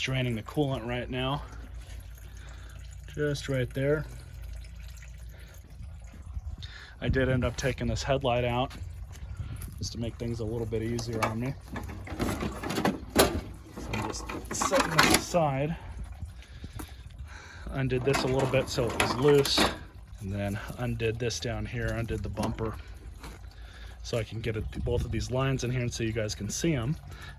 Draining the coolant right now, just right there. I did end up taking this headlight out just to make things a little bit easier on me. So I'm just setting this aside. Undid this a little bit so it was loose, and then undid this down here, undid the bumper so I can get both of these lines in here and so you guys can see them.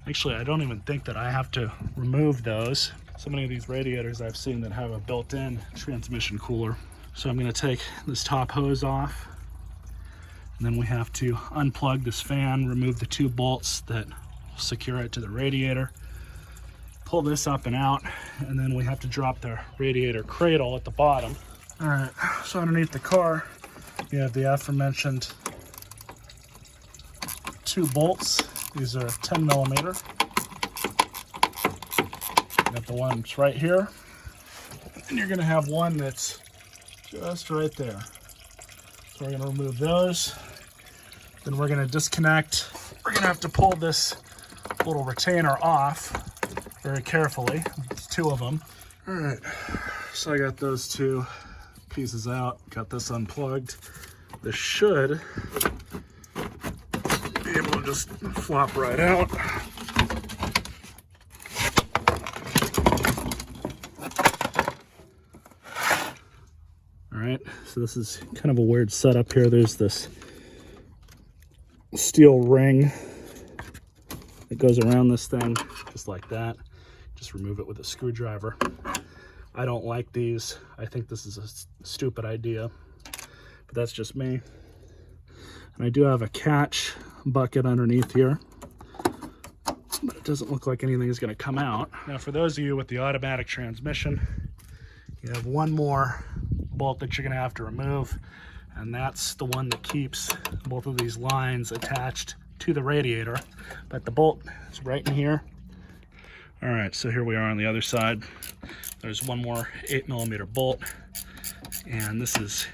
Actually, I don't even think that I have to remove those. So many of these radiators I've seen that have a built-in transmission cooler. So I'm going to take this top hose off, and then we have to unplug this fan, remove the 2 bolts that secure it to the radiator, pull this up and out, and then we have to drop the radiator cradle at the bottom. All right, so underneath the car, you have the aforementioned 2 bolts. These are 10 millimeter. You got the ones right here, and you're gonna have one that's just right there. So we're gonna remove those. Then we're gonna disconnect. We're gonna have to pull this little retainer off very carefully. There's 2 of them. All right, so I got those 2 pieces out, got this unplugged. This should be able to just flop right out. All right, so this is kind of a weird setup here. There's this steel ring that goes around this thing, just like that. Just remove it with a screwdriver. I don't like these. I think this is a stupid idea, but that's just me. And I do have a catch bucket underneath here, but it doesn't look like anything is going to come out. Now, for those of you with the automatic transmission, you have one more bolt that you're going to have to remove, and that's the one that keeps both of these lines attached to the radiator. But the bolt is right in here. All right, so here we are on the other side. There's one more 8 millimeter bolt, and this is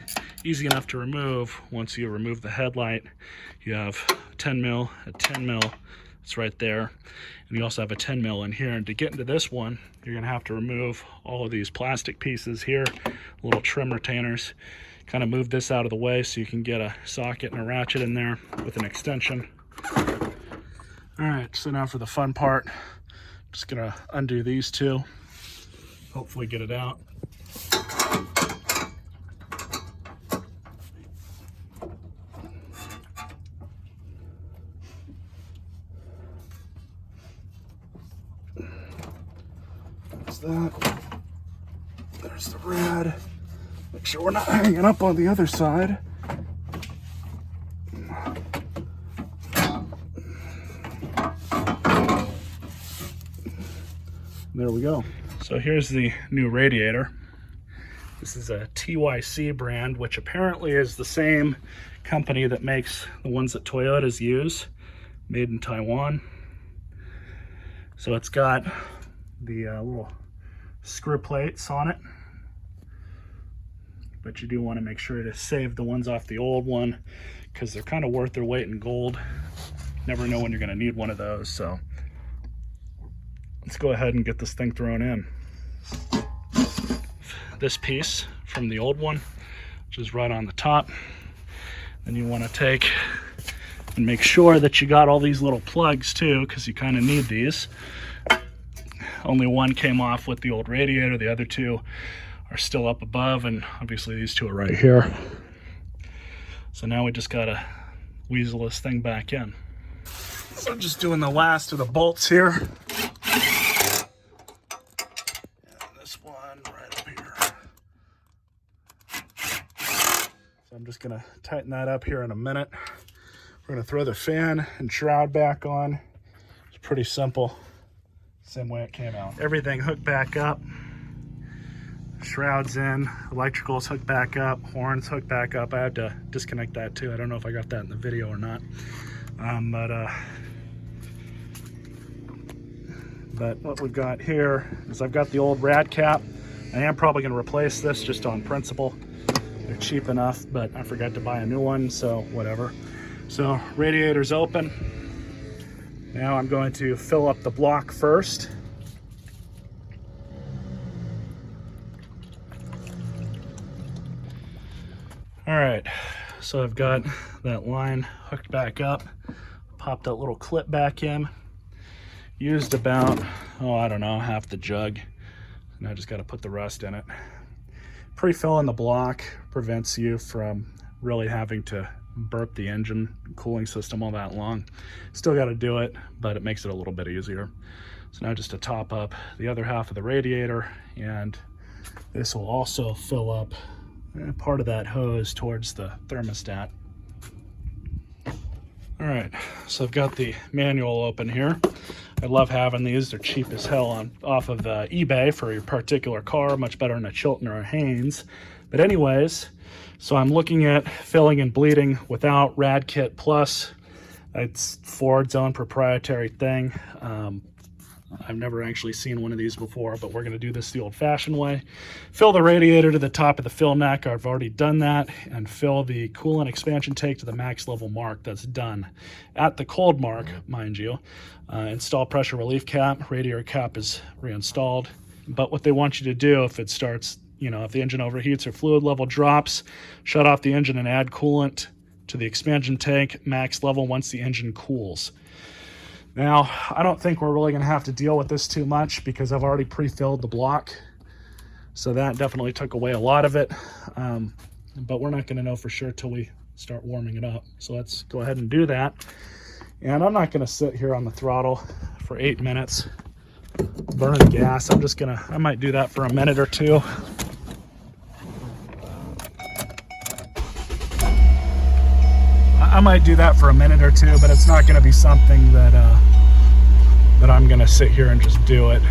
easy enough to remove. Once you remove the headlight, you have 10 mil, a 10 mil, it's right there. And you also have a 10 mil in here. And to get into this one, you're gonna have to remove all of these plastic pieces here, little trim retainers. Kind of move this out of the way so you can get a socket and a ratchet in there with an extension. All right, so now for the fun part, just gonna undo these 2, hopefully get it out. There's that. There's the rad. Make sure we're not hanging up on the other side. There we go. So here's the new radiator. This is a TYC brand, which apparently is the same company that makes the ones that Toyotas use, made in Taiwan. So it's got the little screw plates on it, but you do want to make sure to save the ones off the old one because they're kind of worth their weight in gold. Never know when you're going to need one of those. So let's go ahead and get this thing thrown in. This piece from the old one, which is right on the top. Then you want to take and make sure that you got all these little plugs too, because you kind of need these. Only one came off with the old radiator. The other 2 are still up above, and obviously these 2 are right here. So now we just gotta weasel this thing back in. So I'm just doing the last of the bolts here. And this one right up here. So I'm just gonna tighten that up here in a minute. We're gonna throw the fan and shroud back on. It's pretty simple. Same way it came out. Everything hooked back up. Shrouds in, electricals hooked back up, horns hooked back up. I had to disconnect that too. I don't know if I got that in the video or not. But what we've got here is I've got the old rad cap. I am probably going to replace this just on principle. They're cheap enough, but I forgot to buy a new one, so whatever. So radiator's open. Now I'm going to fill up the block first. All right, so I've got that line hooked back up, popped that little clip back in, used about, oh, I don't know, half the jug. Now I just got to put the rest in it. Pre-filling the block prevents you from really having to burp the engine cooling system all that long. Still got to do it, but it makes it a little bit easier. So now just to top up the other half of the radiator, and this will also fill up part of that hose towards the thermostat. All right, so I've got the manual open here. I love having these. They're cheap as hell off of eBay for your particular car, much better than a Chilton or a Haynes. But anyways, so I'm looking at filling and bleeding without RadKit Plus. It's Ford's own proprietary thing. I've never actually seen one of these before, but we're going to do this the old-fashioned way. Fill the radiator to the top of the fill neck. I've already done that. And fill the coolant expansion tank to the max level mark. That's done. At the cold mark, mind you, install pressure relief cap. Radiator cap is reinstalled. But what they want you to do if it starts, if the engine overheats or fluid level drops, shut off the engine and add coolant to the expansion tank max level once the engine cools. Now, I don't think we're really going to have to deal with this too much because I've already pre-filled the block. So that definitely took away a lot of it. But we're not going to know for sure till we start warming it up. So let's go ahead and do that. And I'm not going to sit here on the throttle for 8 minutes burning gas. I might do that for a minute or two. I might do that for a minute or two, but it's not going to be something that I'm going to sit here and just do it.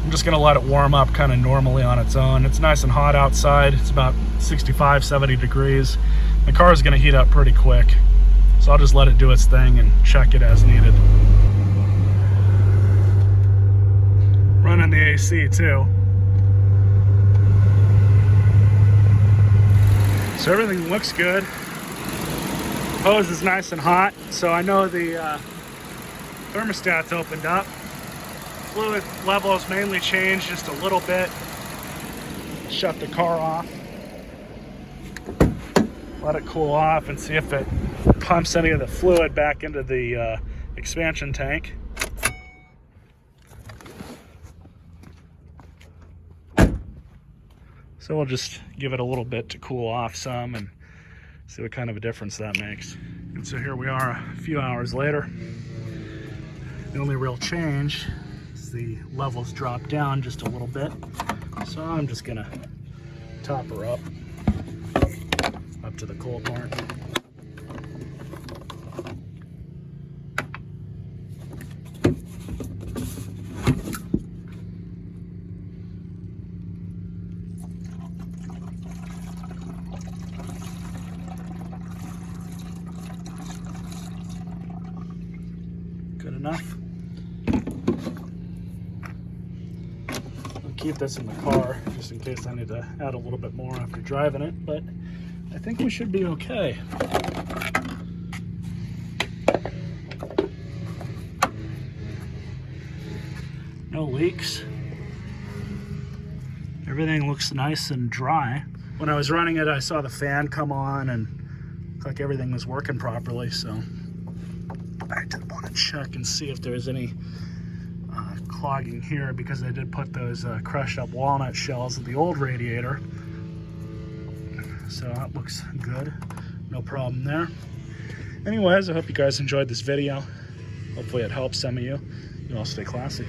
I'm just going to let it warm up kind of normally on its own. It's nice and hot outside. It's about 65, 70 degrees. The car is going to heat up pretty quick. So I'll just let it do its thing and check it as needed. Running the AC too. So everything looks good. Hose is nice and hot, so I know the thermostat's opened up. Fluid level is mainly changed just a little bit. Shut the car off. Let it cool off and see if it pumps any of the fluid back into the expansion tank. So we'll just give it a little bit to cool off some and see what kind of a difference that makes. And so here we are a few hours later. The only real change is the levels drop down just a little bit. So I'm just gonna top her up to the cold mark. Good enough. I'll keep this in the car just in case I need to add a little bit more after driving it, but I think we should be okay. No leaks. Everything looks nice and dry. When I was running it, I saw the fan come on and looked like everything was working properly, so I did want to check and see if there's any clogging here because I did put those crushed up walnut shells in the old radiator. So that looks good. No problem there. Anyways, I hope you guys enjoyed this video. Hopefully it helps some of you. You all stay classy.